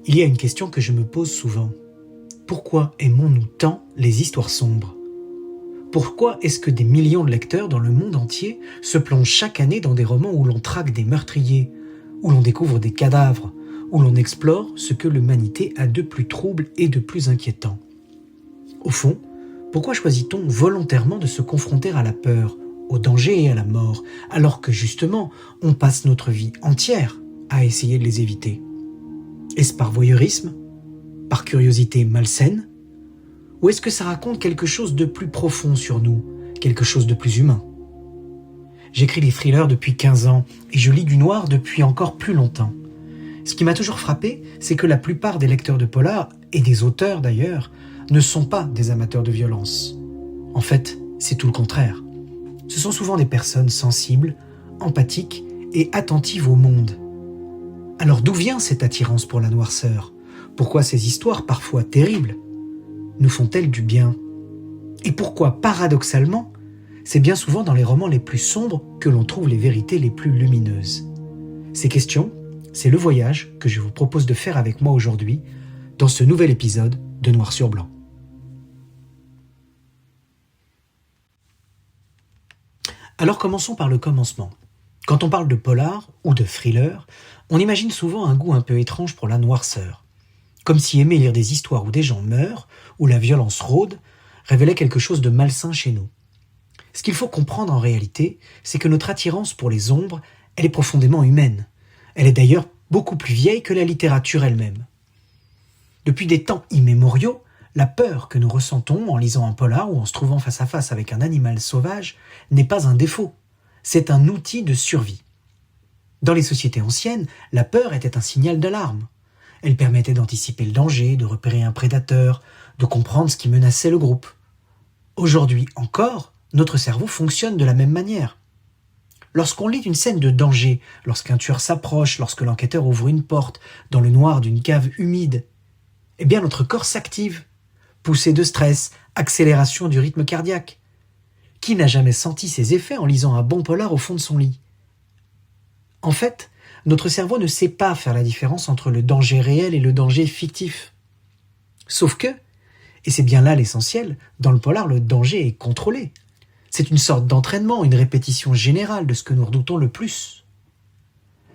Il y a une question que je me pose souvent. Pourquoi aimons-nous tant les histoires sombres ? Pourquoi est-ce que des millions de lecteurs dans le monde entier se plongent chaque année dans des romans où l'on traque des meurtriers, où l'on découvre des cadavres, où l'on explore ce que l'humanité a de plus trouble et de plus inquiétant ? Au fond, pourquoi choisit-on volontairement de se confronter à la peur, au danger et à la mort, alors que justement, on passe notre vie entière à essayer de les éviter ? Est-ce par voyeurisme ? Par curiosité malsaine ? Ou est-ce que ça raconte quelque chose de plus profond sur nous, quelque chose de plus humain ? J'écris des thrillers depuis 15 ans et je lis du noir depuis encore plus longtemps. Ce qui m'a toujours frappé, c'est que la plupart des lecteurs de polar, et des auteurs d'ailleurs, ne sont pas des amateurs de violence. En fait, c'est tout le contraire. Ce sont souvent des personnes sensibles, empathiques et attentives au monde. Alors d'où vient cette attirance pour la noirceur ? Pourquoi ces histoires parfois terribles nous font-elles du bien ? Et pourquoi, paradoxalement, c'est bien souvent dans les romans les plus sombres que l'on trouve les vérités les plus lumineuses ? Ces questions, c'est le voyage que je vous propose de faire avec moi aujourd'hui dans ce nouvel épisode de Noir sur Blanc. Alors commençons par le commencement. Quand on parle de polar ou de thriller, on imagine souvent un goût un peu étrange pour la noirceur. Comme si aimer lire des histoires où des gens meurent, où la violence rôde, révélait quelque chose de malsain chez nous. Ce qu'il faut comprendre en réalité, c'est que notre attirance pour les ombres, elle est profondément humaine. Elle est d'ailleurs beaucoup plus vieille que la littérature elle-même. Depuis des temps immémoriaux, la peur que nous ressentons en lisant un polar ou en se trouvant face à face avec un animal sauvage n'est pas un défaut, c'est un outil de survie. Dans les sociétés anciennes, la peur était un signal d'alarme. Elle permettait d'anticiper le danger, de repérer un prédateur, de comprendre ce qui menaçait le groupe. Aujourd'hui encore, notre cerveau fonctionne de la même manière. Lorsqu'on lit une scène de danger, lorsqu'un tueur s'approche, lorsque l'enquêteur ouvre une porte dans le noir d'une cave humide, eh bien notre corps s'active. Poussée de stress, accélération du rythme cardiaque. Qui n'a jamais senti ces effets en lisant un bon polar au fond de son lit ? En fait, notre cerveau ne sait pas faire la différence entre le danger réel et le danger fictif. Sauf que, et c'est bien là l'essentiel, dans le polar, le danger est contrôlé. C'est une sorte d'entraînement, une répétition générale de ce que nous redoutons le plus.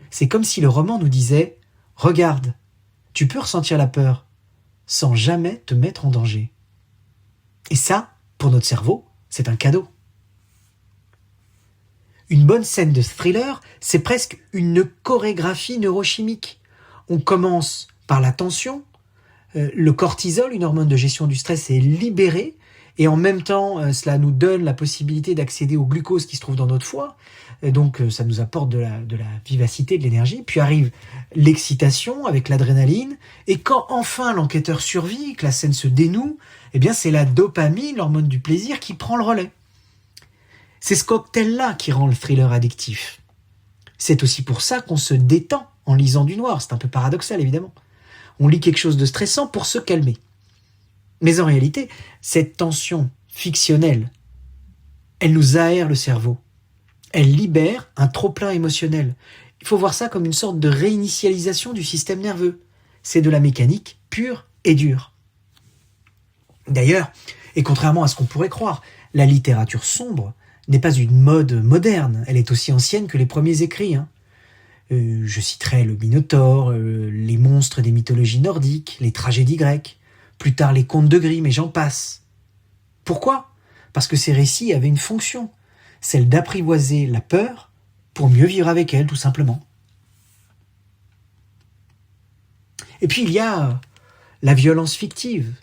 C'est comme si le roman nous disait « Regarde, tu peux ressentir la peur, sans jamais te mettre en danger. » Et ça, pour notre cerveau, c'est un cadeau. Une bonne scène de thriller, c'est presque une chorégraphie neurochimique. On commence par la tension, le cortisol, une hormone de gestion du stress, est libérée, et en même temps, cela nous donne la possibilité d'accéder au glucose qui se trouve dans notre foie, et donc ça nous apporte de la vivacité, de l'énergie. Puis arrive l'excitation avec l'adrénaline, et quand enfin l'enquêteur survit, que la scène se dénoue, eh bien c'est la dopamine, l'hormone du plaisir, qui prend le relais. C'est ce cocktail-là qui rend le thriller addictif. C'est aussi pour ça qu'on se détend en lisant du noir. C'est un peu paradoxal, évidemment. On lit quelque chose de stressant pour se calmer. Mais en réalité, cette tension fictionnelle, elle nous aère le cerveau. Elle libère un trop-plein émotionnel. Il faut voir ça comme une sorte de réinitialisation du système nerveux. C'est de la mécanique pure et dure. D'ailleurs, et contrairement à ce qu'on pourrait croire, la littérature sombre n'est pas une mode moderne, elle est aussi ancienne que les premiers écrits. Je citerai le Minotaure, les monstres des mythologies nordiques, les tragédies grecques, plus tard les contes de Grimm et j'en passe. Pourquoi ? Parce que ces récits avaient une fonction, celle d'apprivoiser la peur pour mieux vivre avec elle, tout simplement. Et puis il y a la violence fictive.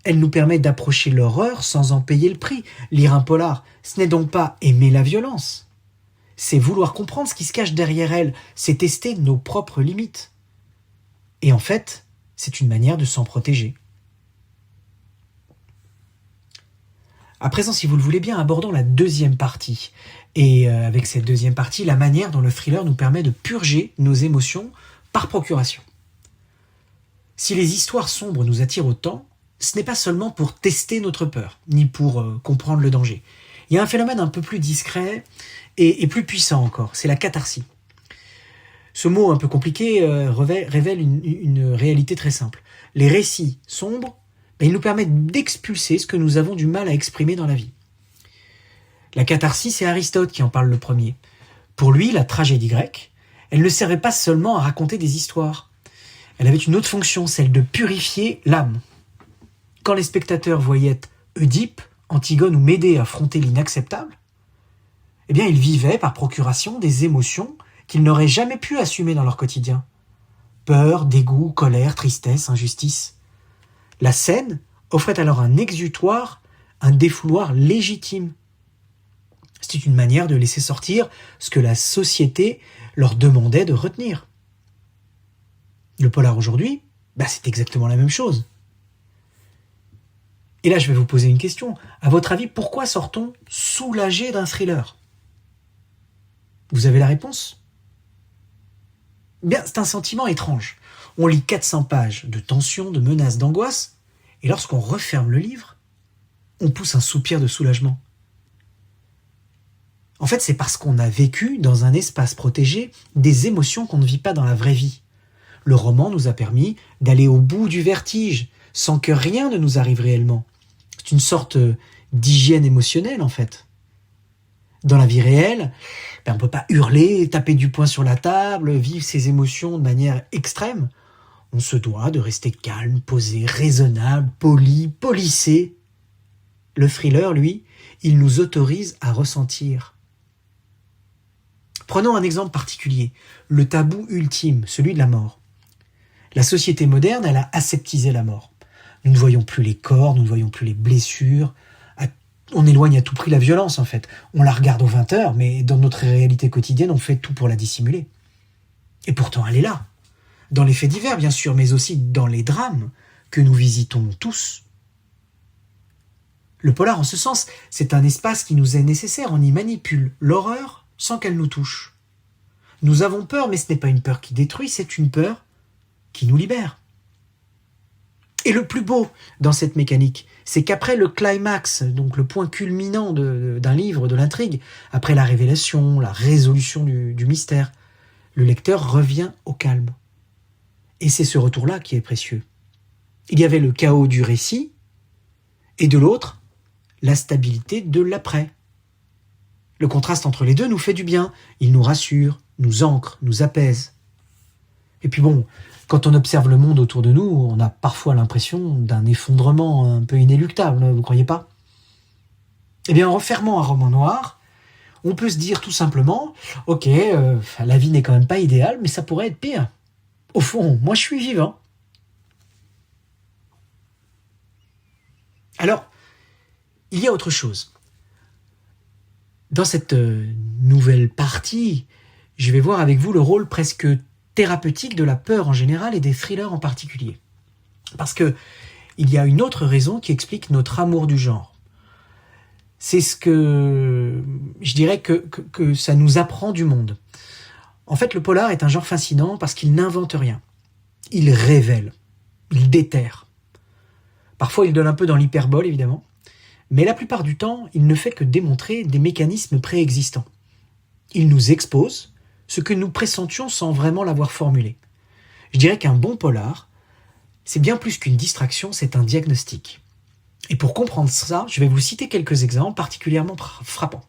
Elle nous permet d'approcher l'horreur sans en payer le prix. Lire un polar, ce n'est donc pas aimer la violence. C'est vouloir comprendre ce qui se cache derrière elle. C'est tester nos propres limites. Et en fait, c'est une manière de s'en protéger. À présent, si vous le voulez bien, abordons la deuxième partie. Et avec cette deuxième partie, la manière dont le thriller nous permet de purger nos émotions par procuration. Si les histoires sombres nous attirent autant, ce n'est pas seulement pour tester notre peur, ni pour comprendre le danger. Il y a un phénomène un peu plus discret et plus puissant encore, c'est la catharsis. Ce mot un peu compliqué révèle une réalité très simple. Les récits sombres, ils nous permettent d'expulser ce que nous avons du mal à exprimer dans la vie. La catharsis, c'est Aristote qui en parle le premier. Pour lui, la tragédie grecque, elle ne servait pas seulement à raconter des histoires. Elle avait une autre fonction, celle de purifier l'âme. Quand les spectateurs voyaient Oedipe, Antigone ou Médée affronter l'inacceptable, eh bien, ils vivaient par procuration des émotions qu'ils n'auraient jamais pu assumer dans leur quotidien. Peur, dégoût, colère, tristesse, injustice. La scène offrait alors un exutoire, un défouloir légitime. C'était une manière de laisser sortir ce que la société leur demandait de retenir. Le polar aujourd'hui, c'est exactement la même chose. Et là, je vais vous poser une question. À votre avis, pourquoi sort-on soulagé d'un thriller ? Vous avez la réponse ? Bien, c'est un sentiment étrange. On lit 400 pages de tension, de menaces, d'angoisse, et lorsqu'on referme le livre, on pousse un soupir de soulagement. En fait, c'est parce qu'on a vécu dans un espace protégé des émotions qu'on ne vit pas dans la vraie vie. Le roman nous a permis d'aller au bout du vertige, sans que rien ne nous arrive réellement. C'est une sorte d'hygiène émotionnelle, en fait. Dans la vie réelle, on ne peut pas hurler, taper du poing sur la table, vivre ses émotions de manière extrême. On se doit de rester calme, posé, raisonnable, poli, policé. Le thriller, lui, il nous autorise à ressentir. Prenons un exemple particulier, le tabou ultime, celui de la mort. La société moderne, elle a aseptisé la mort. Nous ne voyons plus les corps, nous ne voyons plus les blessures. On éloigne à tout prix la violence, en fait. On la regarde aux 20h, mais dans notre réalité quotidienne, on fait tout pour la dissimuler. Et pourtant, elle est là. Dans les faits divers, bien sûr, mais aussi dans les drames que nous visitons tous. Le polar, en ce sens, c'est un espace qui nous est nécessaire. On y manipule l'horreur sans qu'elle nous touche. Nous avons peur, mais ce n'est pas une peur qui détruit, c'est une peur qui nous libère. Et le plus beau dans cette mécanique, c'est qu'après le climax, donc le point culminant d'un livre, de l'intrigue, après la révélation, la résolution du mystère, le lecteur revient au calme. Et c'est ce retour-là qui est précieux. Il y avait le chaos du récit, et de l'autre, la stabilité de l'après. Le contraste entre les deux nous fait du bien, il nous rassure, nous ancre, nous apaise. Et puis bon, quand on observe le monde autour de nous, on a parfois l'impression d'un effondrement un peu inéluctable, vous ne croyez pas ? Eh bien, en refermant un roman noir, on peut se dire tout simplement « Ok, la vie n'est quand même pas idéale, mais ça pourrait être pire. Au fond, moi je suis vivant. » Alors, il y a autre chose. Dans cette nouvelle partie, je vais voir avec vous le rôle presque thérapeutique de la peur en général et des thrillers en particulier. Parce que il y a une autre raison qui explique notre amour du genre. C'est ce que je dirais que ça nous apprend du monde. En fait, le polar est un genre fascinant parce qu'il n'invente rien. Il révèle, il déterre. Parfois, il donne un peu dans l'hyperbole, évidemment, mais la plupart du temps, il ne fait que démontrer des mécanismes préexistants. Il nous expose ce que nous pressentions sans vraiment l'avoir formulé. Je dirais qu'un bon polar, c'est bien plus qu'une distraction, c'est un diagnostic. Et pour comprendre ça, je vais vous citer quelques exemples particulièrement frappants.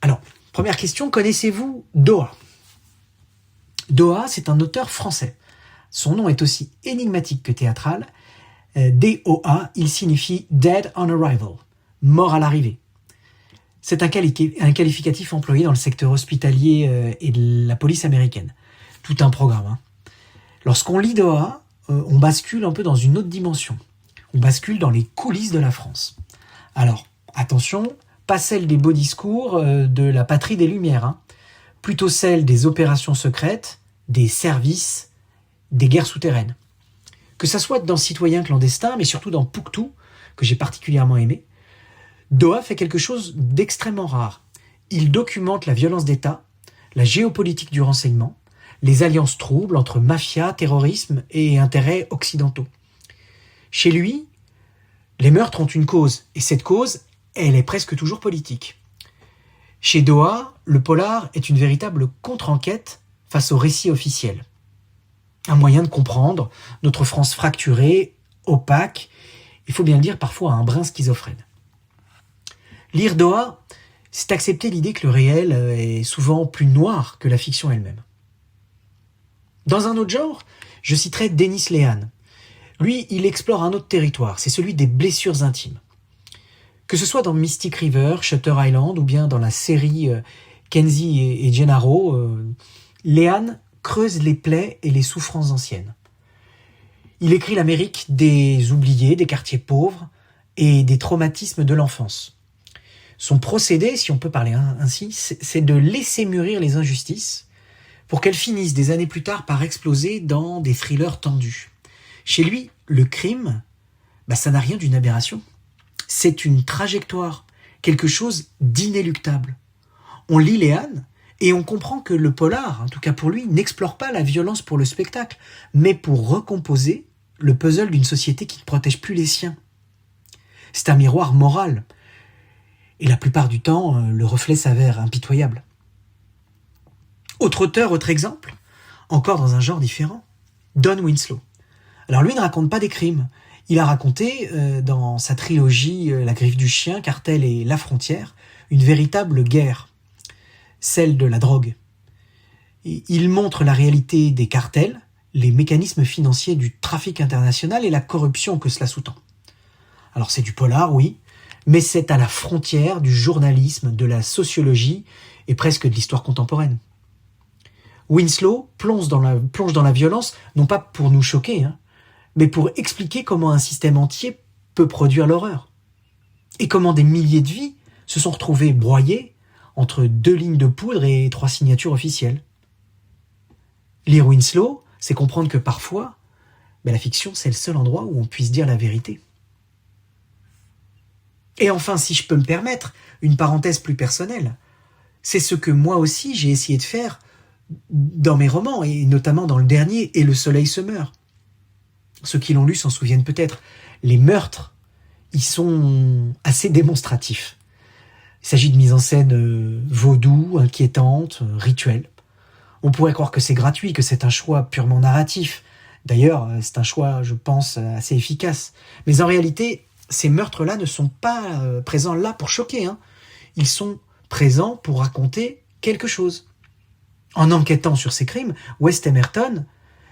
Alors, première question, connaissez-vous Doha ? Doha, c'est un auteur français. Son nom est aussi énigmatique que théâtral. D-O-A, il signifie « Dead on Arrival », mort à l'arrivée. C'est un qualificatif employé dans le secteur hospitalier et de la police américaine. Tout un programme. Lorsqu'on lit Doha, on bascule un peu dans une autre dimension. On bascule dans les coulisses de la France. Alors, attention, pas celle des beaux discours de la patrie des Lumières, plutôt celle des opérations secrètes, des services, des guerres souterraines. Que ça soit dans Citoyens clandestins, mais surtout dans Pouctou, que j'ai particulièrement aimé, Doha fait quelque chose d'extrêmement rare. Il documente la violence d'État, la géopolitique du renseignement, les alliances troubles entre mafia, terrorisme et intérêts occidentaux. Chez lui, les meurtres ont une cause, et cette cause, elle est presque toujours politique. Chez Doha, le polar est une véritable contre-enquête face au récit officiel. Un moyen de comprendre notre France fracturée, opaque, il faut bien le dire parfois un brin schizophrène. Lire Doha, c'est accepter l'idée que le réel est souvent plus noir que la fiction elle-même. Dans un autre genre, je citerai Dennis Lehane. Lui, il explore un autre territoire, c'est celui des blessures intimes. Que ce soit dans Mystic River, Shutter Island ou bien dans la série Kenzie et Gennaro, Lehane creuse les plaies et les souffrances anciennes. Il écrit l'Amérique des oubliés, des quartiers pauvres et des traumatismes de l'enfance. Son procédé, si on peut parler ainsi, c'est de laisser mûrir les injustices pour qu'elles finissent des années plus tard par exploser dans des thrillers tendus. Chez lui, le crime, ça n'a rien d'une aberration. C'est une trajectoire, quelque chose d'inéluctable. On lit Lehane et on comprend que le polar, en tout cas pour lui, n'explore pas la violence pour le spectacle, mais pour recomposer le puzzle d'une société qui ne protège plus les siens. C'est un miroir moral. Et la plupart du temps, le reflet s'avère impitoyable. Autre auteur, autre exemple, encore dans un genre différent, Don Winslow. Alors lui ne raconte pas des crimes. Il a raconté, dans sa trilogie La griffe du chien, Cartel et La frontière, une véritable guerre, celle de la drogue. Et il montre la réalité des cartels, les mécanismes financiers du trafic international et la corruption que cela sous-tend. Alors c'est du polar, oui, mais c'est à la frontière du journalisme, de la sociologie et presque de l'histoire contemporaine. Winslow plonge dans la violence, non pas pour nous choquer, mais pour expliquer comment un système entier peut produire l'horreur. Et comment des milliers de vies se sont retrouvées broyées entre 2 lignes de poudre et 3 signatures officielles. Lire Winslow, c'est comprendre que parfois, la fiction, c'est le seul endroit où on puisse dire la vérité. Et enfin, si je peux me permettre, une parenthèse plus personnelle, c'est ce que moi aussi j'ai essayé de faire dans mes romans, et notamment dans le dernier, Et le soleil se meurt. Ceux qui l'ont lu s'en souviennent peut-être. Les meurtres, ils sont assez démonstratifs. Il s'agit de mise en scène vaudou, inquiétante, rituelle. On pourrait croire que c'est gratuit, que c'est un choix purement narratif. D'ailleurs, c'est un choix, je pense, assez efficace. Mais en réalité, ces meurtres-là ne sont pas présents là pour choquer. Ils sont présents pour raconter quelque chose. En enquêtant sur ces crimes, Wes Emerton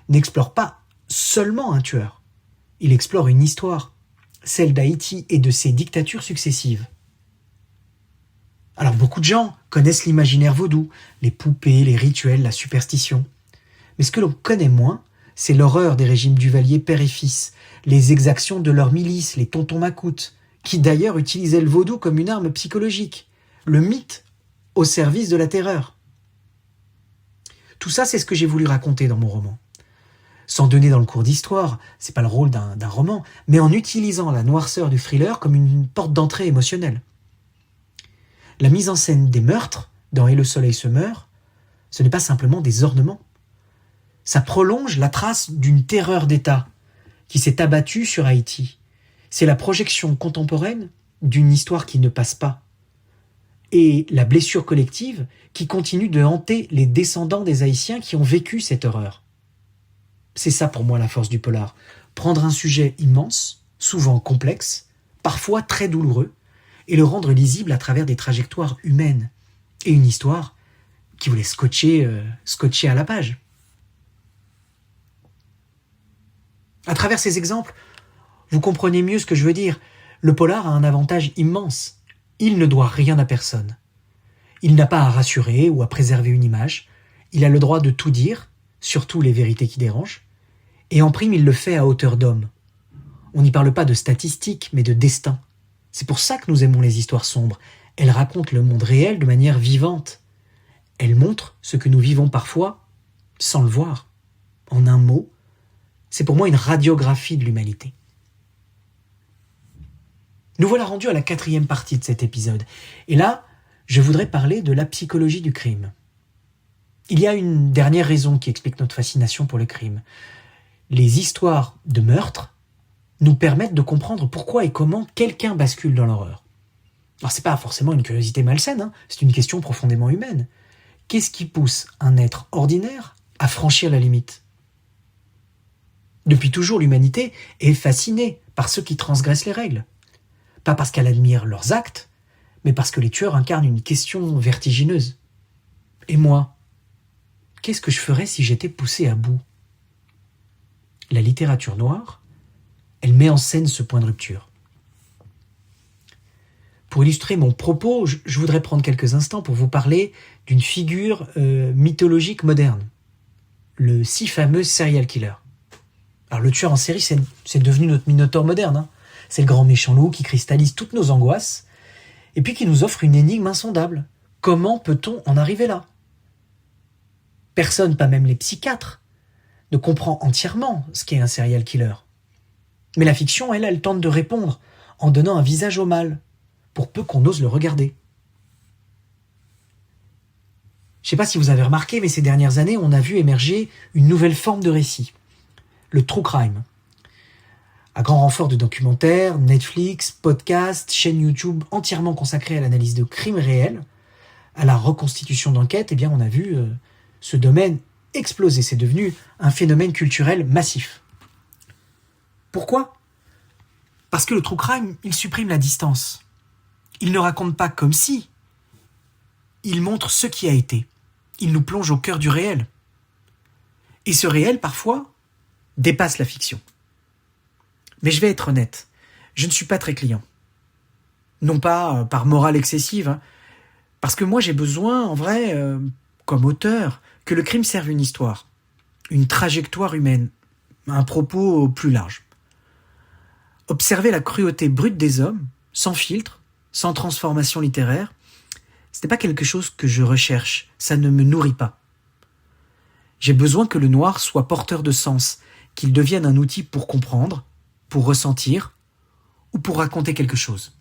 n'explore pas seulement un tueur. Il explore une histoire, celle d'Haïti et de ses dictatures successives. Alors beaucoup de gens connaissent l'imaginaire vaudou, les poupées, les rituels, la superstition. Mais ce que l'on connaît moins, c'est l'horreur des régimes duvaliers père et fils, les exactions de leurs milices, les tontons macoutes, qui d'ailleurs utilisaient le vaudou comme une arme psychologique, le mythe au service de la terreur. Tout ça, c'est ce que j'ai voulu raconter dans mon roman. Sans donner dans le cours d'histoire, c'est pas le rôle d'un roman, mais en utilisant la noirceur du thriller comme une porte d'entrée émotionnelle. La mise en scène des meurtres, dans Et le soleil se meurt, ce n'est pas simplement des ornements. Ça prolonge la trace d'une terreur d'État qui s'est abattue sur Haïti. C'est la projection contemporaine d'une histoire qui ne passe pas. Et la blessure collective qui continue de hanter les descendants des Haïtiens qui ont vécu cette horreur. C'est ça pour moi la force du polar. Prendre un sujet immense, souvent complexe, parfois très douloureux, et le rendre lisible à travers des trajectoires humaines. Et une histoire qui vous laisse scotcher à la page. À travers ces exemples, vous comprenez mieux ce que je veux dire. Le polar a un avantage immense. Il ne doit rien à personne. Il n'a pas à rassurer ou à préserver une image. Il a le droit de tout dire, surtout les vérités qui dérangent. Et en prime, il le fait à hauteur d'homme. On n'y parle pas de statistiques, mais de destin. C'est pour ça que nous aimons les histoires sombres. Elles racontent le monde réel de manière vivante. Elles montrent ce que nous vivons parfois sans le voir. En un mot, c'est pour moi une radiographie de l'humanité. Nous voilà rendus à la 4e partie de cet épisode. Et là, je voudrais parler de la psychologie du crime. Il y a une dernière raison qui explique notre fascination pour le crime. Les histoires de meurtre nous permettent de comprendre pourquoi et comment quelqu'un bascule dans l'horreur. Alors c'est pas forcément une curiosité malsaine, c'est une question profondément humaine. qu'est-ce qui pousse un être ordinaire à franchir la limite ? Depuis toujours, l'humanité est fascinée par ceux qui transgressent les règles. Pas parce qu'elle admire leurs actes, mais parce que les tueurs incarnent une question vertigineuse. Et moi, qu'est-ce que je ferais si j'étais poussé à bout ? La littérature noire, elle met en scène ce point de rupture. Pour illustrer mon propos, je voudrais prendre quelques instants pour vous parler d'une figure mythologique moderne, le si fameux serial killer. Alors le tueur en série, c'est devenu notre Minotaure moderne. Hein. C'est le grand méchant loup qui cristallise toutes nos angoisses et puis qui nous offre une énigme insondable. Comment peut-on en arriver là ? Personne, pas même les psychiatres, ne comprend entièrement ce qu'est un serial killer. Mais la fiction, elle tente de répondre en donnant un visage au mal, pour peu qu'on ose le regarder. Je ne sais pas si vous avez remarqué, mais ces dernières années, on a vu émerger une nouvelle forme de récit, le true crime. À grand renfort de documentaires, Netflix, podcasts, chaînes YouTube entièrement consacrées à l'analyse de crimes réels, à la reconstitution d'enquêtes, eh bien on a vu ce domaine exploser. C'est devenu un phénomène culturel massif. Pourquoi ? Parce que le true crime, il supprime la distance. Il ne raconte pas comme si. Il montre ce qui a été. Il nous plonge au cœur du réel. Et ce réel, parfois, dépasse la fiction. Mais je vais être honnête, je ne suis pas très client. Non pas par morale excessive, hein, parce que moi j'ai besoin, en vrai, comme auteur, que le crime serve une histoire, une trajectoire humaine, un propos plus large. Observer la cruauté brute des hommes, sans filtre, sans transformation littéraire, ce n'est pas quelque chose que je recherche, ça ne me nourrit pas. J'ai besoin que le noir soit porteur de sens, qu'il devienne un outil pour comprendre, pour ressentir ou pour raconter quelque chose.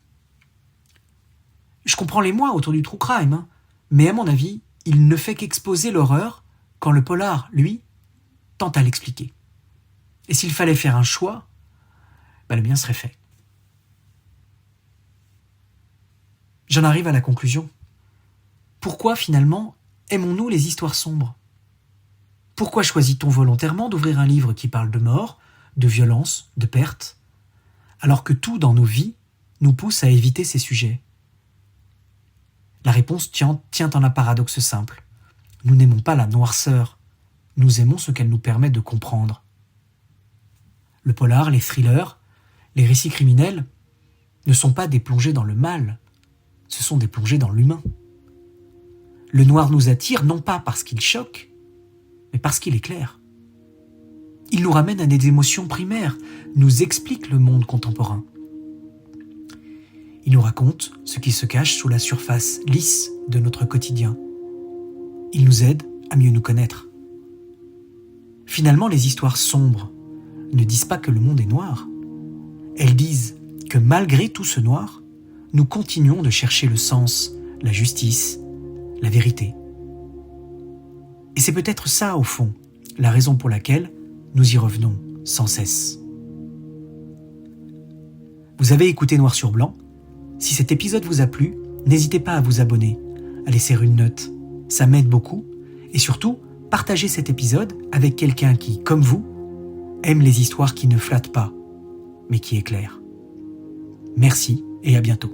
Je comprends l'émoi autour du true crime, hein, mais à mon avis, il ne fait qu'exposer l'horreur quand le polar, lui, tente à l'expliquer. Et s'il fallait faire un choix, le bien serait fait. J'en arrive à la conclusion. Pourquoi, finalement, aimons-nous les histoires sombres ? Pourquoi choisit-on volontairement d'ouvrir un livre qui parle de mort, de violence, de perte, alors que tout dans nos vies nous pousse à éviter ces sujets ? La réponse tient en un paradoxe simple. Nous n'aimons pas la noirceur, nous aimons ce qu'elle nous permet de comprendre. Le polar, les thrillers, les récits criminels ne sont pas des plongées dans le mal, ce sont des plongées dans l'humain. Le noir nous attire non pas parce qu'il choque, mais parce qu'il éclaire. Il nous ramène à des émotions primaires, nous explique le monde contemporain. Il nous raconte ce qui se cache sous la surface lisse de notre quotidien. Il nous aide à mieux nous connaître. Finalement, les histoires sombres ne disent pas que le monde est noir. Elles disent que malgré tout ce noir, nous continuons de chercher le sens, la justice, la vérité. Et c'est peut-être ça, au fond, la raison pour laquelle nous y revenons sans cesse. Vous avez écouté Noir sur Blanc. Si cet épisode vous a plu, n'hésitez pas à vous abonner, à laisser une note. Ça m'aide beaucoup. Et surtout, partagez cet épisode avec quelqu'un qui, comme vous, aime les histoires qui ne flattent pas, mais qui éclairent. Merci et à bientôt.